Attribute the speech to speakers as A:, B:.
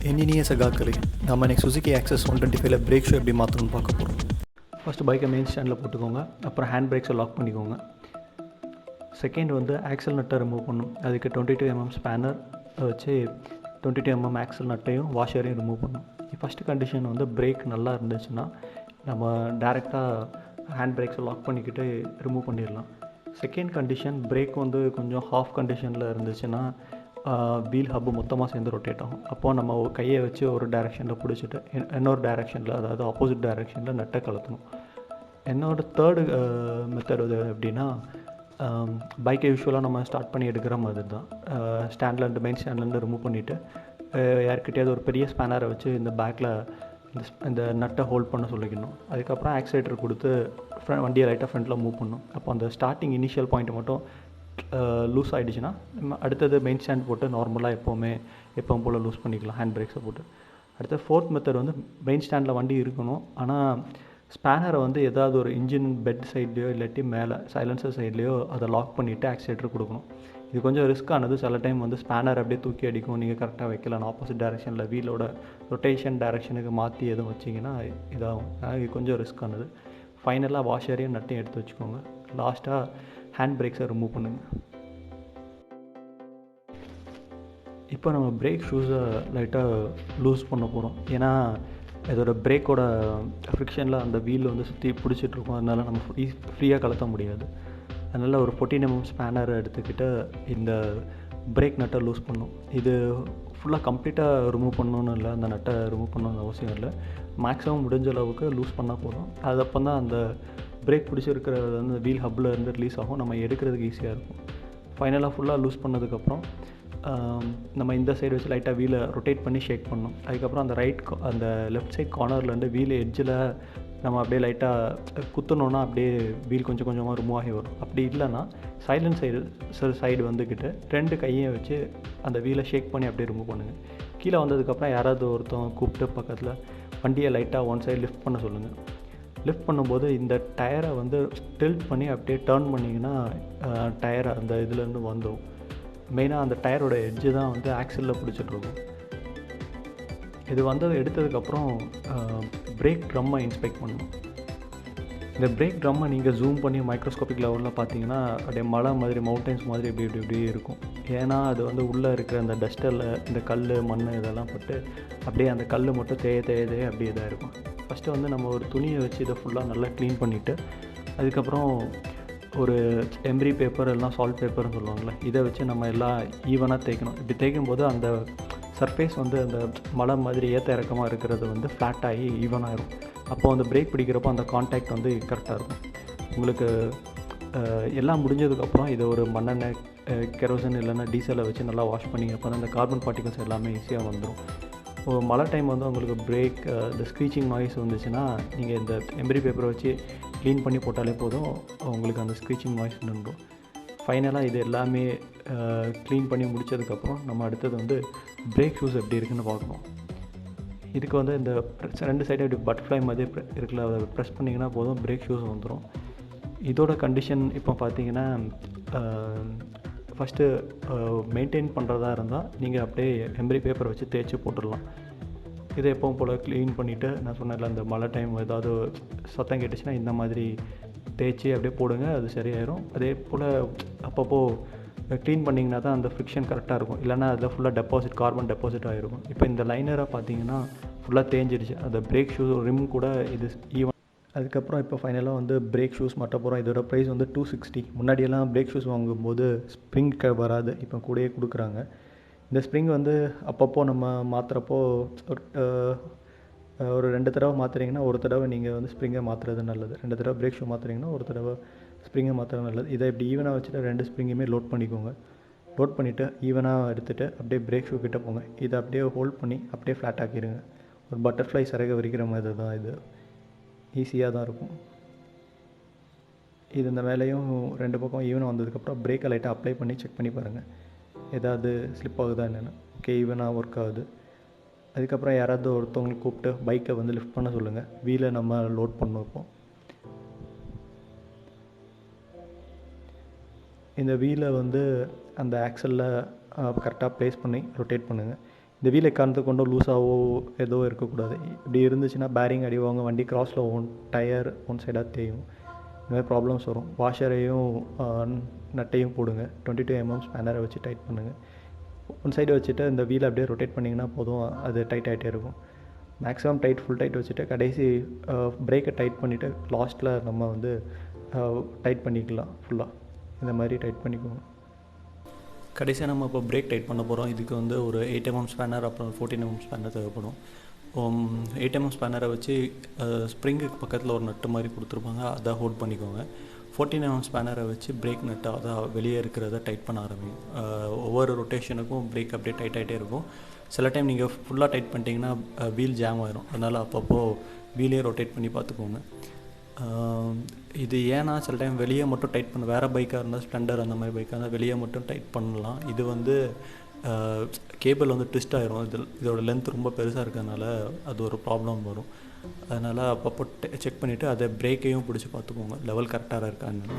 A: இனிய சகாக்களே, நம்ம இன்றைக்கி சுசுகி ஆக்சஸ் 125ல பிரேக் ஷூ எப்படி மாற்றணும்னு பார்க்க போகிறோம். ஃபஸ்ட்டு பைக்கை மெயின் ஸ்டாண்டில் போட்டுக்கோங்க. அப்புறம் ஹேண்ட் பிரேக்ஸை லாக் பண்ணிக்கோங்க. செகண்ட் வந்து ஆக்சல் நட்டை ரிமூவ் பண்ணணும். அதுக்கு 22mm ஸ்பேனர் வச்சு 22mm ஆக்சல் நட்டையும் வாஷரையும் ரிமூவ் பண்ணணும். ஃபஸ்ட்டு கண்டிஷன் வந்து பிரேக் நல்லா இருந்துச்சுன்னா நம்ம டேரெக்டாக ஹேண்ட் பிரேக்ஸை லாக் பண்ணிக்கிட்டு ரிமூவ் பண்ணிடலாம். செகண்ட் கண்டிஷன் பிரேக் வந்து கொஞ்சம் ஹாஃப் கண்டிஷனில் இருந்துச்சுன்னா வீல் ஹப்பு மொத்தமாக சேர்ந்து ரொட்டேட் ஆகும். அப்போது நம்ம கையை வச்சு ஒரு டைரெக்ஷனில் பிடிச்சிட்டு இன்னொரு டைரெக்ஷனில், அதாவது ஆப்போசிட் டைரெக்ஷனில் நட்டை கலத்தணும். என்னோட தேர்டு மெத்தட் இது எப்படின்னா, பைக்கை யூஸ்வலாக நம்ம ஸ்டார்ட் பண்ணி எடுக்கிற மாதிரி தான். ஸ்டாண்ட்லேருந்து மெயின் ஸ்டாண்ட்லேருந்து ரிமூவ் பண்ணிவிட்டு யார்கிட்டையாவது ஒரு பெரிய ஸ்பேனரை வச்சு இந்த பேக்கில் இந்த நட்டை ஹோல்ட் பண்ண சொல்லிக்கணும். அதுக்கப்புறம் ஆக்சிலேட்டர் கொடுத்து வண்டியை லைட்டாக ஃப்ரண்ட்டில் மூவ் பண்ணணும். அப்போ அந்த ஸ்டார்டிங் இனிஷியல் பாயிண்ட்டை மட்டும் லூஸ் ஆகிடுச்சுன்னா அடுத்தது மெயின் ஸ்டாண்ட் போட்டு நார்மலாக எப்பவும் போல் லூஸ் பண்ணிக்கலாம் ஹேண்ட் பிரேக்ஸை போட்டு. அடுத்த ஃபோர்த் மெத்தட் வந்து மெயின் ஸ்டாண்டில் வண்டி இருக்கணும், ஆனால் ஸ்பேனரை வந்து ஏதாவது ஒரு இன்ஜின் பெட் சைட்லேயோ இல்லாட்டி மேலே சைலன்சர் சைட்லேயோ அதை லாக் பண்ணிவிட்டு ஆக்சிலேட்டர் கொடுக்கணும். இது கொஞ்சம் ரிஸ்க்கானது. சில டைம் வந்து ஸ்பேனர் அப்படியே தூக்கி அடிக்கும், நீங்கள் கரெக்டாக வைக்கலாம். ஆப்போசிட் டைரெக்ஷனில் வீலோட ரொட்டேஷன் டைரெக்ஷனுக்கு மாற்றி எதுவும் வச்சிங்கன்னா இதாகும். இது கொஞ்சம் ரிஸ்க்கானது. ஃபைனலாக வாஷரையும் நட்டையும் எடுத்து வச்சுக்கோங்க. லாஸ்ட்டாக ஹேண்ட் பிரேக்ஸை ரிமூவ் பண்ணுங்கள். இப்போ நம்ம பிரேக் ஷூஸை லைட்டாக லூஸ் பண்ண போகிறோம். ஏன்னா இதோட பிரேக்கோட ஃப்ரிக்ஷனில் அந்த வீல் வந்து சுற்றி பிடிச்சிட்ருக்கோம். அதனால் நம்ம ஃப்ரீயாக கலத்த முடியாது. அதனால் ஒரு 14mm ஸ்பேனர் எடுத்துக்கிட்டு இந்த பிரேக் நட்டை லூஸ் பண்ணணும். இது ஃபுல்லாக கம்ப்ளீட்டாக ரிமூவ் பண்ணணுன்னு இல்லை, அந்த நட்டை ரிமூவ் பண்ணணுன்னு அவசியம் இல்லை. மேக்ஸிமம் முடிஞ்ச அளவுக்கு லூஸ் பண்ணால் போதும். அது அப்போ தான் அந்த பிரேக் பிடிச்சிருக்கிறது வந்து வீல் ஹப்பில் இருந்து ரிலீஸ் ஆகும், நம்ம எடுக்கிறதுக்கு ஈஸியாக இருக்கும். ஃபைனலாக ஃபுல்லாக லூஸ் பண்ணதுக்கப்புறம் நம்ம இந்த சைடு வச்சு லைட்டாக வீலை ரொட்டேட் பண்ணி ஷேக் பண்ணணும். அதுக்கப்புறம் அந்த லெஃப்ட் சைட் கார்னர்லேருந்து வீல் எட்ஜில் நம்ம அப்படியே லைட்டாக குத்தணுன்னா அப்படியே வீல் கொஞ்சம் கொஞ்சமாக ரிமூவ் ஆகி வரும். அப்படி இல்லைன்னா சைலன்ஸ் சைடு வந்துக்கிட்டு 2 கையை வச்சு அந்த வீலை ஷேக் பண்ணி அப்படியே ரிமூவ் பண்ணுங்கள். கீழே வந்ததுக்கப்புறம் யாராவது ஒருத்தவங்க கூப்பிட்டு பக்கத்தில் வண்டியை லைட்டாக ஒன் சைடு லிஃப்ட் பண்ண சொல்லுங்கள். லிஃப்ட் பண்ணும்போது இந்த டயரை வந்து டில்ட் பண்ணி அப்படியே டர்ன் பண்ணிங்கன்னா டயரை அந்த இதுலேருந்து வந்துடும். மெயினாக அந்த டயரோட எட்ஜு தான் வந்து ஆக்சிலில் பிடிச்சிட்ருக்கும். இது எடுத்ததுக்கப்புறம் பிரேக் ட்ரம்மை இன்ஸ்பெக்ட் பண்ணணும். இந்த பிரேக் ட்ரம்மை நீங்கள் ஜூம் பண்ணி மைக்ரோஸ்கோபிக் லெவலில் பார்த்தீங்கன்னா அப்படியே மலை மாதிரி, மவுண்டன்ஸ் மாதிரி இப்படி இருக்கும். ஏன்னா அது வந்து உள்ளே இருக்கிற அந்த டஸ்டரில் இந்த கல் மண் இதெல்லாம் பட்டு அப்படியே அந்த கல் மட்டும் தேய அப்படியே இதாக இருக்கும். ஃபஸ்ட்டு வந்து நம்ம ஒரு துணியை வச்சு இதை ஃபுல்லாக நல்லா க்ளீன் பண்ணிவிட்டு அதுக்கப்புறம் ஒரு எம்ரி பேப்பர் எல்லாம் சால்ட் பேப்பர்னு சொல்லுவாங்கள்ல, இதை வச்சு நம்ம எல்லாம் ஈவனாக தேய்க்கணும். இப்படி தேய்க்கும்போது அந்த சர்ஃபேஸ் வந்து அந்த மலை மாதிரி ஏற்ற இறக்கமாக இருக்கிறது வந்து ஃப்ளாட் ஆகி ஈவனாகிடும். அப்போது அந்த பிரேக் பிடிக்கிறப்போ அந்த கான்டாக்ட் வந்து கரெக்டாக இருக்கும். உங்களுக்கு எல்லாம் முடிஞ்சதுக்கப்புறம் இதை ஒரு மண்ணெண்ணெய், கெரோசின் இல்லைன்னா டீசலை வச்சு நல்லா வாஷ் பண்ணிங்கப்போ அந்த கார்பன் பார்ட்டிகல்ஸ் எல்லாமே ஈஸியாக வந்துடும். மழை டைம் வந்து உங்களுக்கு பிரேக் இந்த ஸ்க்ரீச்சிங் நாய்ஸ் வந்துச்சுன்னா நீங்கள் இந்த எம்ரி பேப்பரை வச்சு க்ளீன் பண்ணி போட்டாலே போதும், உங்களுக்கு அந்த ஸ்க்ரீச்சிங் நாய்ஸ் நின்றுடும். ஃபைனலாக இது எல்லாமே க்ளீன் பண்ணி முடித்ததுக்கப்புறம் நம்ம அடுத்தது வந்து பிரேக் ஷூஸ் எப்படி இருக்குதுன்னு பார்க்கணும். இதுக்கு வந்து இந்த 2 சைடு இப்படி பட்டர்ஃப்ளை மாதிரி இருக்குல்ல, அதை ப்ரெஸ் பண்ணிங்கன்னா போதும் பிரேக் ஷூஸ் வந்துடும். இதோட கண்டிஷன் இப்போ பார்த்தீங்கன்னா ஃபஸ்ட்டு மெயின்டைன் பண்ணுறதா இருந்தால் நீங்கள் அப்படியே எம்ரி பேப்பரை வச்சு தேய்ச்சி போட்டுடலாம். இதை எப்பவும் போல் க்ளீன் பண்ணிவிட்டு நான் சொன்னதில்ல, அந்த மழை டைம் ஏதாவது சத்தம் கேட்டுச்சுன்னா இந்த மாதிரி தேய்ச்சி அப்படியே போடுங்க, அது சரியாயிடும். அதே போல் அப்பப்போ க்ளீன் பண்ணிங்கன்னா தான் அந்த ஃப்ரிக்ஷன் கரெக்டாக இருக்கும். இல்லைனா அதில் ஃபுல்லாக கார்பன் டெபாசிட் ஆகிருக்கும். இப்போ இந்த லைனரை பார்த்தீங்கன்னா ஃபுல்லாக தேஞ்சிடுச்சு. அந்த பிரேக் ஷூ ரிம் கூட இது ஈவன். அதுக்கப்புறம் இப்போ ஃபைனலாக வந்து பிரேக் ஷூஸ் மாட்ட போகிறோம். இதோட ப்ரைஸ் வந்து 260. முன்னாடியெல்லாம் பிரேக் ஷூஸ் வாங்கும்போது ஸ்ப்ரிங் வராது, இப்போ கூடயே கொடுக்குறாங்க. இந்த ஸ்ப்ரிங் வந்து அப்பப்போ நம்ம மாற்றுறப்போ ஒரு 2 தடவை மாற்றுறீங்கன்னா ஒரு தடவை நீங்கள் வந்து ஸ்ப்ரிங்கை மாற்றுறது நல்லது. 2 தடவை பிரேக் ஷூ மாற்றுறீங்கன்னா ஒரு தடவை ஸ்ப்ரிங்கை மாற்றுறது நல்லது. இதை இப்படி ஈவனாக வச்சுட்டு 2 ஸ்ப்ரிங்குமே லோட் பண்ணிக்கோங்க. லோட் பண்ணிவிட்டு ஈவனாக எடுத்துகிட்டு அப்படியே பிரேக் ஷூ கிட்டே போங்க. இதை அப்படியே ஹோல்ட் பண்ணி அப்படியே ஃப்ளாட் ஆக்கிடுங்க. ஒரு பட்டர்ஃப்ளை சிறக விரிக்கிற மாதிரி தான் இது. ஈஸியாக தான் இருக்கும் இது. இந்த வேலையும் 2 பக்கம் ஈவனாக வந்ததுக்கப்புறம் பிரேக்கை லைட்டாக அப்ளை பண்ணி செக் பண்ணி பாருங்கள், ஏதாவது ஸ்லிப் ஆகுதா என்னென்னு. ஓகே, ஈவனாக ஒர்க் ஆகுது. அதுக்கப்புறம் யாராவது ஒருத்தவங்களுக்கு கூப்பிட்டு பைக்கை வந்து லிஃப்ட் பண்ண சொல்லுங்கள். வீலை நம்ம லோட் பண்ணோம். இப்போ இந்த வீலை வந்து அந்த ஆக்சலில் கரெக்டாக ப்ளேஸ் பண்ணி ரொட்டேட் பண்ணுங்கள். இந்த வீல் எக்காரணத்துக்கு கொண்டு லூஸாகவோ ஏதோ இருக்கக்கூடாது. இப்படி இருந்துச்சுன்னா பேரிங் அடிவாங்க, வண்டி கிராஸில் டயர் ஒன் சைடாக தேயும், இந்த மாதிரி ப்ராப்ளம்ஸ் வரும். வாஷரையும் நட்டையும் போடுங்க. 22 mm ஸ்பேனரை வச்சு டைட் பண்ணுங்கள். ஒன் சைடு வச்சுட்டு இந்த வீலை அப்படியே ரொட்டேட் பண்ணிங்கன்னா போதும், அது டைட் ஆகிட்டே இருக்கும். மேக்ஸிமம் டைட் ஃபுல் டைட் வச்சுட்டு கடைசி பிரேக்கை டைட் பண்ணிவிட்டு லாஸ்ட்டில் நம்ம வந்து டைட் பண்ணிக்கலாம். ஃபுல்லாக இந்த மாதிரி டைட் பண்ணிக்கோங்க. கடைசியாக நம்ம இப்போ பிரேக் டைட் பண்ண போகிறோம். இதுக்கு வந்து ஒரு 8 mm ஸ்பேனர் அப்புறம் 14 mm ஸ்பேனர் தேவைப்படும். 8 mm ஸ்பேனரை வச்சு ஸ்ப்ரிங்குக்கு பக்கத்தில் ஒரு நட்டு மாதிரி கொடுத்துருப்பாங்க, அதை ஹோல்ட் பண்ணிக்கோங்க. 14 mm ஸ்பேனரை வச்சு பிரேக் நட்டு அதை வெளியே இருக்கிறத டைட் பண்ண ஆரம்பிக்கும். ஒவ்வொரு ரொட்டேஷனுக்கும் பிரேக் அப்படியே டைட் ஆகிட்டே இருக்கும். சில டைம் நீங்கள் ஃபுல்லாக டைட் பண்ணிட்டீங்கன்னா வீல் ஜாம் ஆயிரும். அதனால் அப்பப்போ வீலே ரொட்டேட் பண்ணி பார்த்துக்கோங்க. இது ஏன்னா சில டைம் வெளியே மட்டும் டைட் பண்ண, வேறு பைக்காக இருந்தால் ஸ்ப்ளெண்டர் அந்த மாதிரி பைக்காக இருந்தால் வெளியே மட்டும் டைட் பண்ணலாம். இது வந்து கேபிள் வந்து ட்விஸ்ட் ஆகிரும். இதோட லென்த் ரொம்ப பெருசாக இருக்கிறதுனால அது ஒரு ப்ராப்ளம் வரும். அதனால் அப்பப்போ செக் பண்ணிவிட்டு அதை பிரேக்கையும் பிடிச்சி பார்த்துக்கோங்க லெவல் கரெக்டாக இருக்கான்னு.